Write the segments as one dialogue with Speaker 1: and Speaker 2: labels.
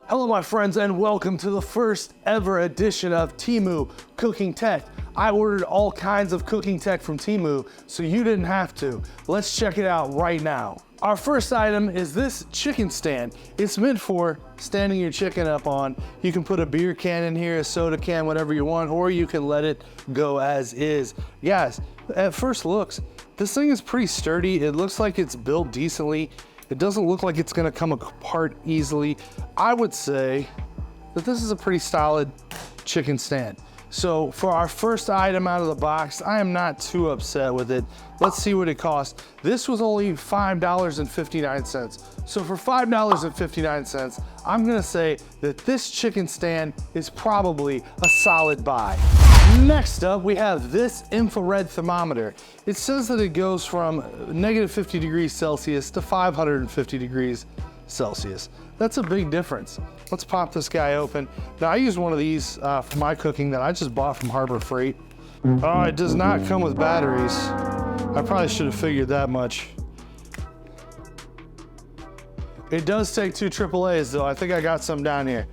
Speaker 1: Hello my friends and welcome to the first ever edition of TEMU Cooking Tech. I ordered all kinds of cooking tech from TEMU so you didn't have to. Let's check it out right now. Our first item is this chicken stand. It's meant for standing your chicken up on. You can put a beer can in here, a soda can, whatever you want, or you can let it go as is. Guys, at first looks, this thing is pretty sturdy. It looks like it's built decently. It doesn't look like it's gonna come apart easily. I would say that this is a pretty solid chicken stand. So for our first item out of the box, I am not too upset with it. Let's see what it costs. This was only $5.59. So for $5.59, I'm gonna say that this chicken stand is probably a solid buy. Next up, we have this infrared thermometer. It says that it goes from -50 degrees Celsius to 550 degrees Celsius. That's a big difference. Let's pop this guy open. Now I use one of these for my cooking that I just bought from Harbor Freight. Oh, it does not come with batteries. I probably should have figured that much. It does take 2 AAAs though. I think I got some down here.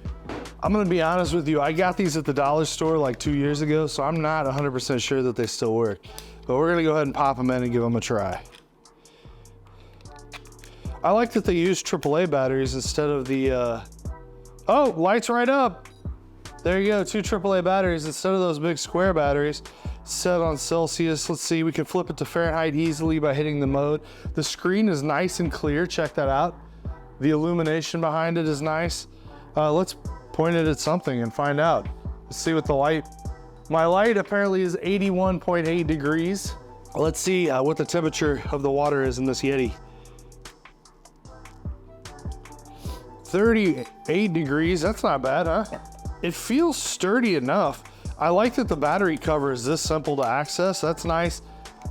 Speaker 1: I'm gonna be honest with you, I got these at the dollar store like 2 years ago, so I'm not 100% sure that they still work. But we're gonna go ahead and pop them in and give them a try. I like that they use AAA batteries instead of the, oh, lights right up. There you go, 2 AAA batteries instead of those big square batteries. Set on Celsius. Let's see, we can flip it to Fahrenheit easily by hitting the mode. The screen is nice and clear, check that out. The illumination behind it is nice. Let's point it at something and find out. Let's see what the light, my light apparently is 81.8 degrees. Let's see what the temperature of the water is in this Yeti. 38 degrees, that's not bad, huh? It feels sturdy enough. I like that the battery cover is this simple to access. That's nice.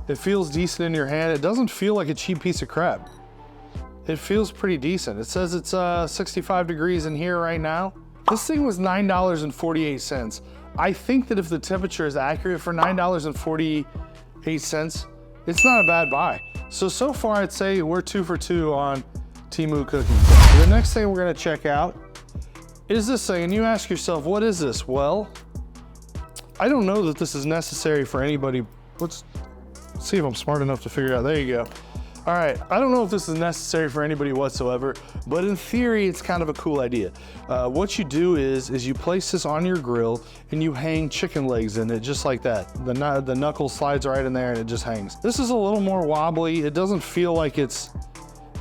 Speaker 1: It feels decent in your hand. It doesn't feel like a cheap piece of crap. It feels pretty decent. It says it's 65 degrees in here right now. This thing was $9.48. I think that if the temperature is accurate for $9.48, it's not a bad buy. So far I'd say we're 2 for 2 on TEMU cooking. The next thing we're gonna check out is this thing, and you ask yourself, what is this? Well, I don't know that this is necessary for anybody. Let's see if I'm smart enough to figure it out. There you go. All right, I don't know if this is necessary for anybody whatsoever, but in theory, it's kind of a cool idea. What you do is you place this on your grill and you hang chicken legs in it just like that. The knuckle slides right in there and it just hangs. This is a little more wobbly. It doesn't feel like it's,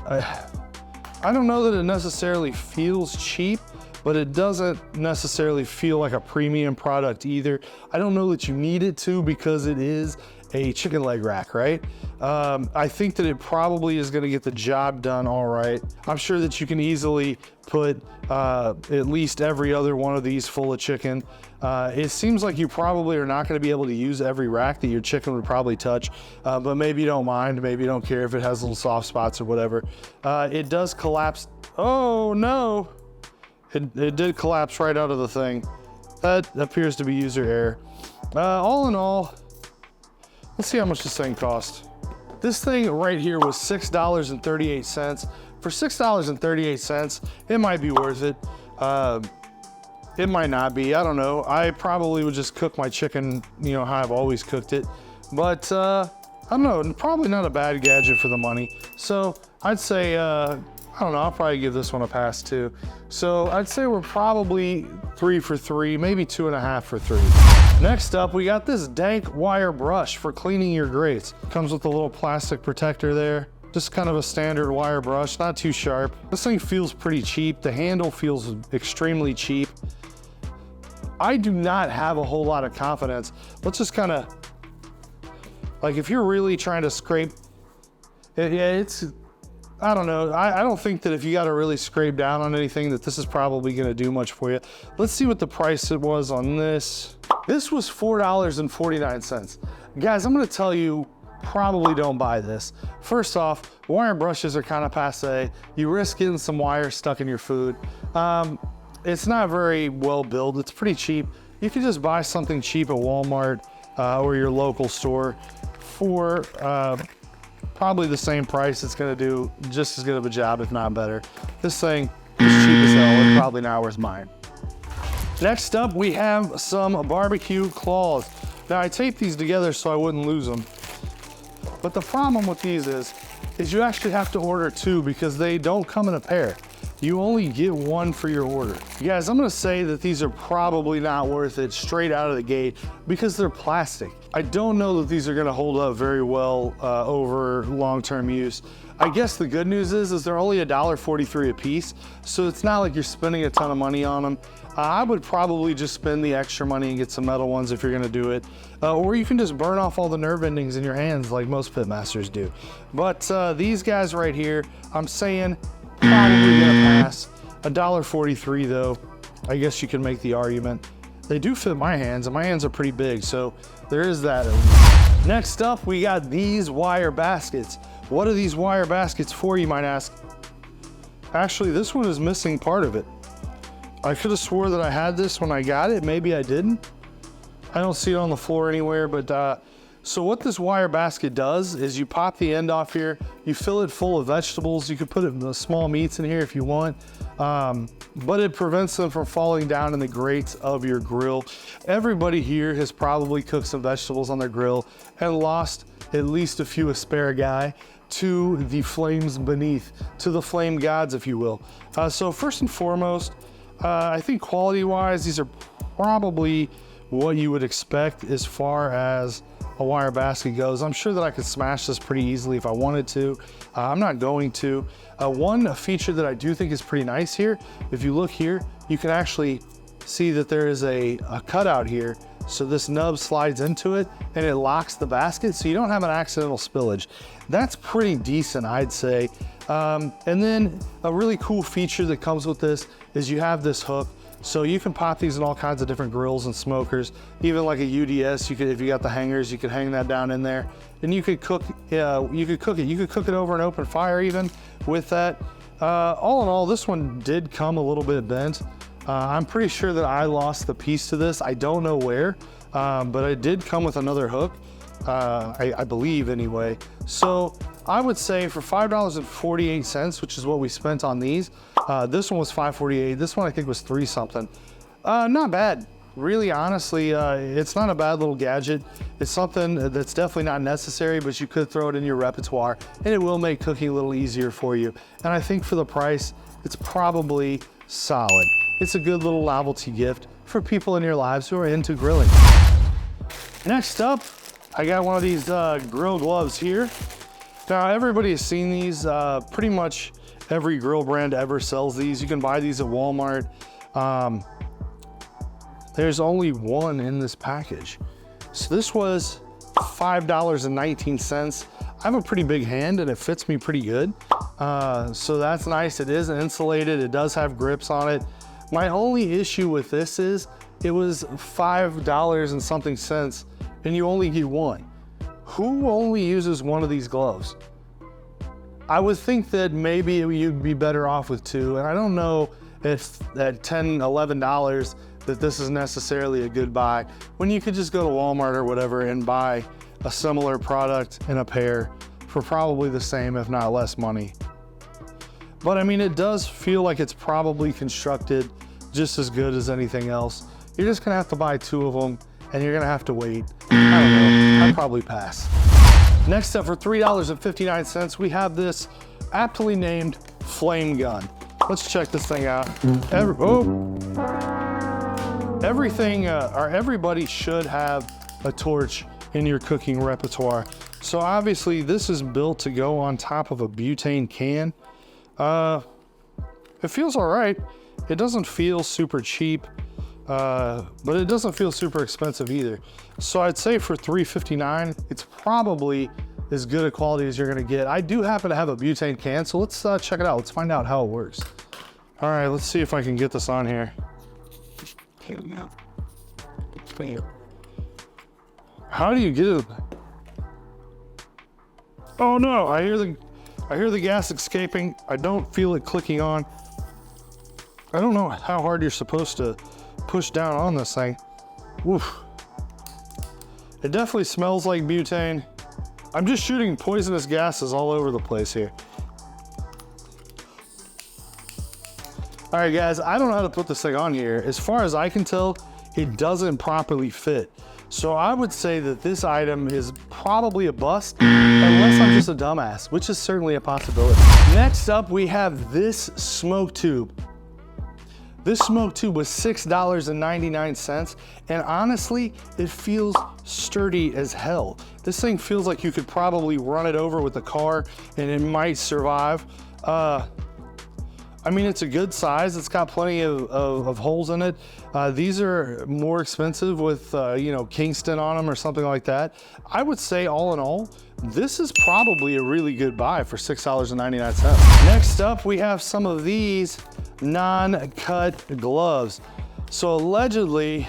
Speaker 1: I don't know that it necessarily feels cheap, but it doesn't necessarily feel like a premium product either. I don't know that you need it to because it is a chicken leg rack, right? I think that it probably is gonna get the job done all right. I'm sure that you can easily put at least every other one of these full of chicken. It seems like you probably are not gonna be able to use every rack that your chicken would probably touch, but maybe you don't mind, maybe you don't care if it has little soft spots or whatever. It does collapse. Oh no, it did collapse right out of the thing. That appears to be user error. All in all, let's see how much this thing cost. This thing right here was $6.38. For $6.38, it might be worth it. It might not be, I don't know. I probably would just cook my chicken, you know, how I've always cooked it. But I don't know, probably not a bad gadget for the money. So I'd say, I don't know, I'll probably give this one a pass too. So I'd say we're probably 3 for 3, maybe 2.5 for 3. Next up, we got this dank wire brush for cleaning your grates. Comes with a little plastic protector there. Just kind of a standard wire brush, not too sharp. This thing feels pretty cheap. The handle feels extremely cheap. I do not have a whole lot of confidence. Let's just kind of, like if you're really trying to scrape, I don't know. I don't think that if you got to really scrape down on anything that this is probably going to do much for you. Let's see what the price it was on this. This was $4.49. Guys, I'm going to tell you, probably don't buy this. First off, wire brushes are kind of passe. You risk getting some wire stuck in your food. It's not very well built. It's pretty cheap. You can just buy something cheap at Walmart or your local store for probably the same price. It's gonna do just as good of a job, if not better. This thing is cheap as hell. solid, probably not worth mine. Next up, we have some barbecue claws. Now I taped these together so I wouldn't lose them. But the problem with these is you actually have to order two because they don't come in a pair. You only get one for your order. Guys, I'm gonna say that these are probably not worth it straight out of the gate because they're plastic. I don't know that these are gonna hold up very well over long-term use. I guess the good news is they're only $1.43 a piece, so it's not like you're spending a ton of money on them. I would probably just spend the extra money and get some metal ones if you're gonna do it. Or you can just burn off all the nerve endings in your hands like most pitmasters do. But these guys right here, I'm saying probably gonna pass. $1.43 though, I guess you can make the argument. They do fit my hands, and my hands are pretty big, so there is that. Next up, we got these wire baskets. What are these wire baskets for, you might ask? Actually, this one is missing part of it. I could have swore that I had this when I got it. Maybe I didn't. I don't see it on the floor anywhere, but so what this wire basket does is you pop the end off here, you fill it full of vegetables. You could put the small meats in here if you want, but it prevents them from falling down in the grates of your grill. Everybody here has probably cooked some vegetables on their grill and lost at least a few asparagus to the flames beneath, to the flame gods, if you will. So first and foremost, I think quality-wise, these are probably what you would expect as far as a wire basket goes. I'm sure that I could smash this pretty easily if I wanted to. I'm not going to. One feature that I do think is pretty nice here, if you look here, you can actually see that there is a cutout here. So this nub slides into it and it locks the basket so you don't have an accidental spillage. That's pretty decent, I'd say. And then a really cool feature that comes with this is you have this hook. So you can pop these in all kinds of different grills and smokers, even like a UDS. You could, if you got the hangers, you could hang that down in there, and you could cook. You could cook it. You could cook it over an open fire even with that. All in all, this one did come a little bit bent. I'm pretty sure that I lost the piece to this. I don't know where, but it did come with another hook. I believe anyway. So I would say for $5.48, which is what we spent on these, this one was $5.48. This one I think was $3 something. Not bad. Really, honestly, it's not a bad little gadget. It's something that's definitely not necessary, but you could throw it in your repertoire and it will make cooking a little easier for you. And I think for the price, it's probably solid. It's a good little novelty gift for people in your lives who are into grilling. Next up, I got one of these grill gloves here. Now, everybody has seen these. Pretty much every grill brand ever sells these. You can buy these at Walmart. There's only one in this package. So this was $5.19. I have a pretty big hand and it fits me pretty good. So that's nice. It is insulated. It does have grips on it. My only issue with this is it was $5 and something cents and you only get one. Who only uses one of these gloves? I would think that maybe you'd be better off with two, and I don't know if at $10, $11 that this is necessarily a good buy when you could just go to Walmart or whatever and buy a similar product in a pair for probably the same, if not less money. But I mean, it does feel like it's probably constructed just as good as anything else. You're just gonna have to buy two of them and you're gonna have to wait. I don't know, I'd probably pass. Next up, for $3.59, we have this aptly named flame gun. Let's check this thing out. Everybody should have a torch in your cooking repertoire. So obviously this is built to go on top of a butane can. It feels all right. It doesn't feel super cheap, but it doesn't feel super expensive either. So I'd say for $3.59, it's probably as good a quality as you're gonna get. I do happen to have a butane can, so let's check it out. Let's find out how it works. All right, let's see if I can get this on here. How do you get it? Oh no, I hear the gas escaping. I don't feel it clicking on. I don't know how hard you're supposed to push down on this thing. Woof. It definitely smells like butane. I'm just shooting poisonous gases all over the place here. All right, guys, I don't know how to put this thing on here. As far as I can tell, it doesn't properly fit. So I would say that this item is probably a bust, unless I'm just a dumbass, which is certainly a possibility. Next up, we have this smoke tube. This smoke tube was $6.99, and honestly, it feels sturdy as hell. This thing feels like you could probably run it over with a car and it might survive. I mean, it's a good size. It's got plenty of holes in it. These are more expensive with, you know, Kingston on them or something like that. I would say all in all, this is probably a really good buy for $6.99. Next up, we have some of these non-cut gloves. So allegedly,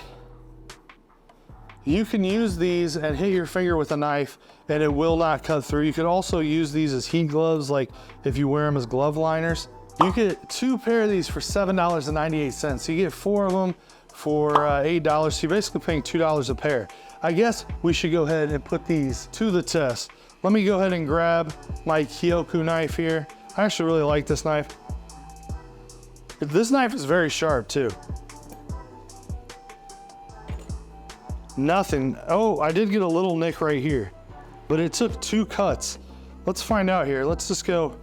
Speaker 1: you can use these and hit your finger with a knife and it will not cut through. You could also use these as heat gloves, like if you wear them as glove liners. You get 2 pair of these for $7.98. So you get 4 of them for $8. So you're basically paying $2 a pair. I guess we should go ahead and put these to the test. Let me go ahead and grab my Kyoku knife here. I actually really like this knife. This knife is very sharp too. Nothing. Oh, I did get a little nick right here, but it took 2 cuts. Let's find out here. Let's just go.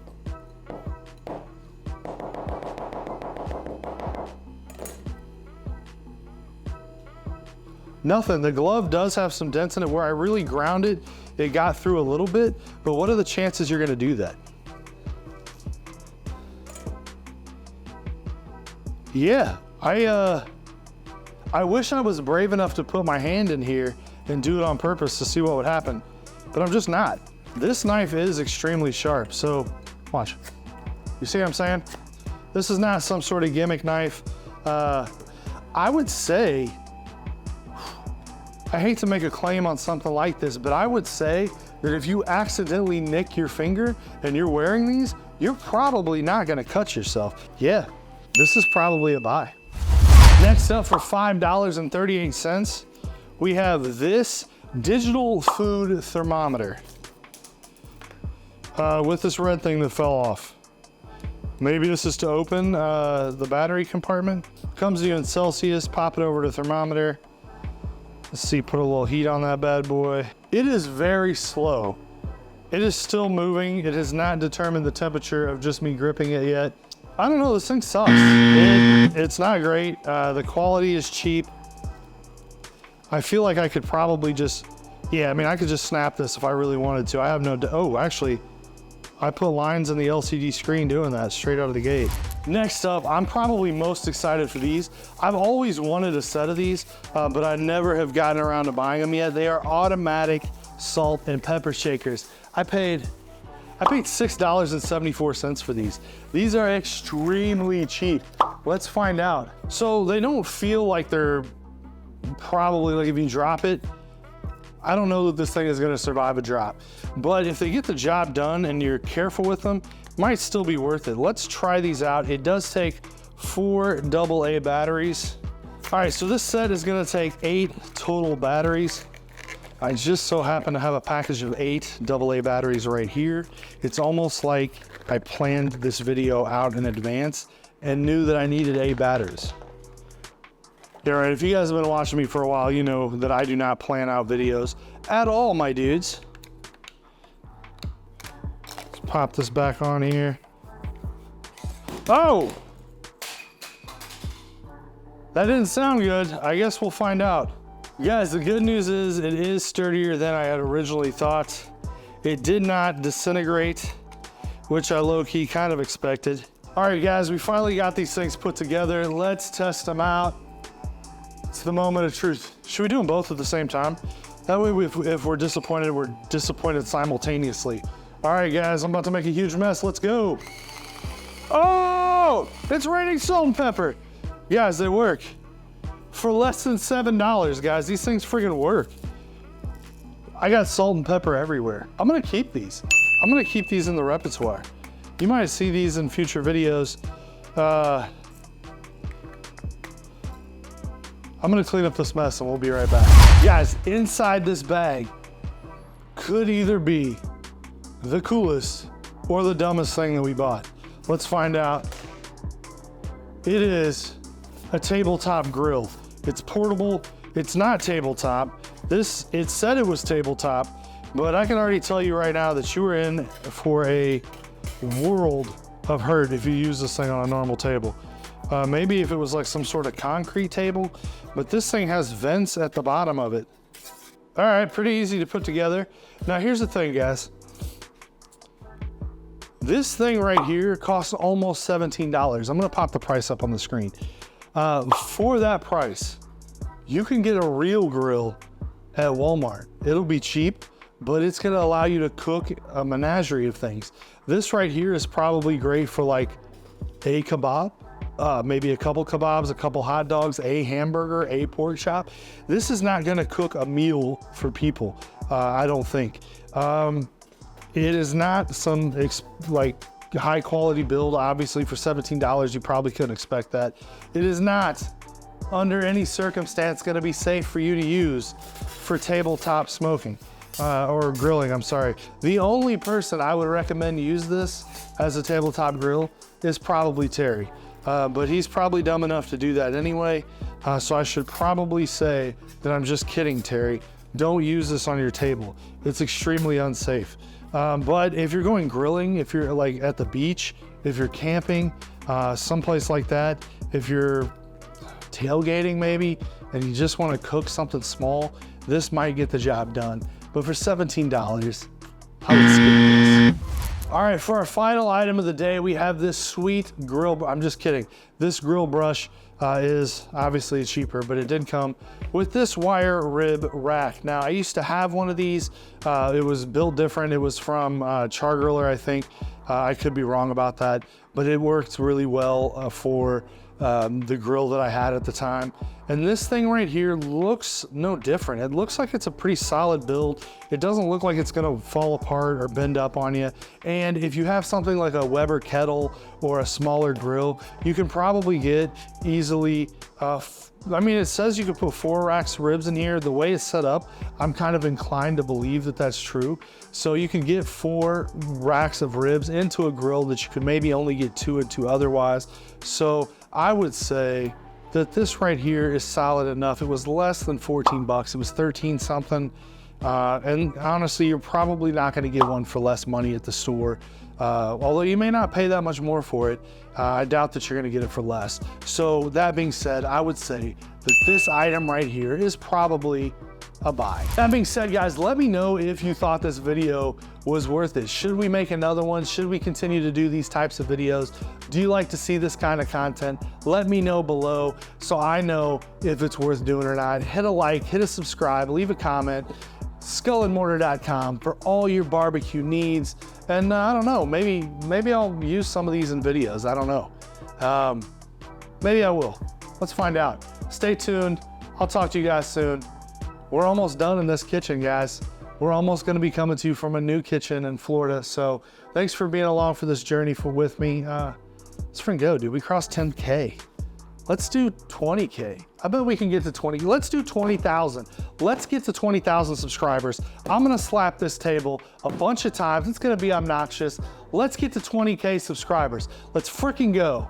Speaker 1: Nothing. The glove does have some dents in it. Where I really ground it, it got through a little bit, but what are the chances you're gonna do that? Yeah, I wish I was brave enough to put my hand in here and do it on purpose to see what would happen, but I'm just not. This knife is extremely sharp, so watch. You see what I'm saying? This is not some sort of gimmick knife. I would say, I hate to make a claim on something like this, but I would say that if you accidentally nick your finger and you're wearing these, you're probably not gonna cut yourself. Yeah, this is probably a buy. Next up, for $5.38, we have this digital food thermometer with this red thing that fell off. Maybe this is to open the battery compartment. Comes to you in Celsius, pop it over to thermometer. Let's see, put a little heat on that bad boy. It is very slow. It is still moving. It has not determined the temperature of just me gripping it yet. I don't know, this thing sucks. It's not great. The quality is cheap. I feel like I could probably just, yeah, I mean, I could just snap this if I really wanted to. I have no, oh, actually, I put lines in the LCD screen doing that straight out of the gate. Next up, I'm probably most excited for these. I've always wanted a set of these, but I never have gotten around to buying them yet. They are automatic salt and pepper shakers. I paid $6.74 for these. These are extremely cheap. Let's find out. So they don't feel like they're probably, like if you drop it, I don't know that this thing is gonna survive a drop, but if they get the job done and you're careful with them, it might still be worth it. Let's try these out. It does take 4 AA batteries. All right, so this set is gonna take 8 total batteries. I just so happen to have a package of 8 AA batteries right here. It's almost like I planned this video out in advance and knew that I needed 8 batteries. Yeah, right, if you guys have been watching me for a while, you know that I do not plan out videos at all, my dudes. Let's pop this back on here. Oh! That didn't sound good. I guess we'll find out. Guys, the good news is it is sturdier than I had originally thought. It did not disintegrate, which I low-key kind of expected. All right, guys, we finally got these things put together. Let's test them out. It's the moment of truth. Should we do them both at the same time? That way, if we're disappointed simultaneously. All right, guys, I'm about to make a huge mess. Let's go. Oh, it's raining salt and pepper. Guys, they work. For less than $7, guys, these things friggin' work. I got salt and pepper everywhere. I'm gonna keep these. I'm gonna keep these in the repertoire. You might see these in future videos. I'm gonna clean up this mess and we'll be right back. Guys, inside this bag could either be the coolest or the dumbest thing that we bought. Let's find out. It is a tabletop grill. It's portable. It's not tabletop. It said it was tabletop, but I can already tell you right now that you are in for a world of hurt if you use this thing on a normal table. Maybe if it was like some sort of concrete table, but this thing has vents at the bottom of it. All right, pretty easy to put together. Now here's the thing, guys. This thing right here costs almost $17. I'm gonna pop the price up on the screen. For that price, you can get a real grill at Walmart. It'll be cheap, but it's gonna allow you to cook a menagerie of things. This right here is probably great for like a kebab, maybe a couple kebabs, a couple hot dogs, a hamburger, a pork chop. This is not gonna cook a meal for people, I don't think. It is not some like high quality build. Obviously for $17, you probably couldn't expect that. It is not under any circumstance gonna be safe for you to use for tabletop smoking, or grilling, I'm sorry. The only person I would recommend use this as a tabletop grill is probably Terry. But he's probably dumb enough to do that anyway. So I should probably say that I'm just kidding, Terry. Don't use this on your table. It's extremely unsafe. But if you're going grilling, if you're like at the beach, if you're camping, someplace like that, if you're tailgating maybe, and you just want to cook something small, this might get the job done. But for $17, I would skip this. All right, for our final item of the day, we have this sweet grill. I'm just kidding. This grill brush is obviously cheaper, but it did come with this wire rib rack. Now, I used to have one of these. It was built different. It was from Char-Griller, I think. I could be wrong about that, but it worked really well for the grill that I had at the time. And this thing right here looks no different. It looks like it's a pretty solid build. It doesn't look like it's gonna fall apart or bend up on you. And if you have something like a Weber kettle or a smaller grill, you can probably get easily, I mean, it says you could put 4 racks of ribs in here. The way it's set up, I'm kind of inclined to believe that that's true. So you can get 4 racks of ribs into a grill that you could maybe only get 2 into otherwise. So I would say that this right here is solid enough. It was less than 14 bucks. It was 13 something. And honestly, you're probably not gonna get one for less money at the store. Although you may not pay that much more for it, I doubt that you're gonna get it for less. So that being said, I would say that this item right here is probably a buy. That being said, guys, let me know if you thought this video was worth it. Should we make another one? Should we continue to do these types of videos? Do you like to see this kind of content? Let me know below so I know if it's worth doing or not. Hit a like, hit a subscribe, leave a comment. skullandmortar.com for all your barbecue needs. And I don't know, maybe I'll use some of these in videos. I don't know. Maybe I will. Let's find out. Stay tuned. I'll talk to you guys soon. We're almost done in this kitchen, guys. We're almost gonna be coming to you from a new kitchen in Florida. So thanks for being along for this journey with me. Let's freaking go, dude. We crossed 10K. Let's do 20K. I bet we can get to 20. Let's do 20,000. Let's get to 20,000 subscribers. I'm gonna slap this table a bunch of times. It's gonna be obnoxious. Let's get to 20K subscribers. Let's freaking go.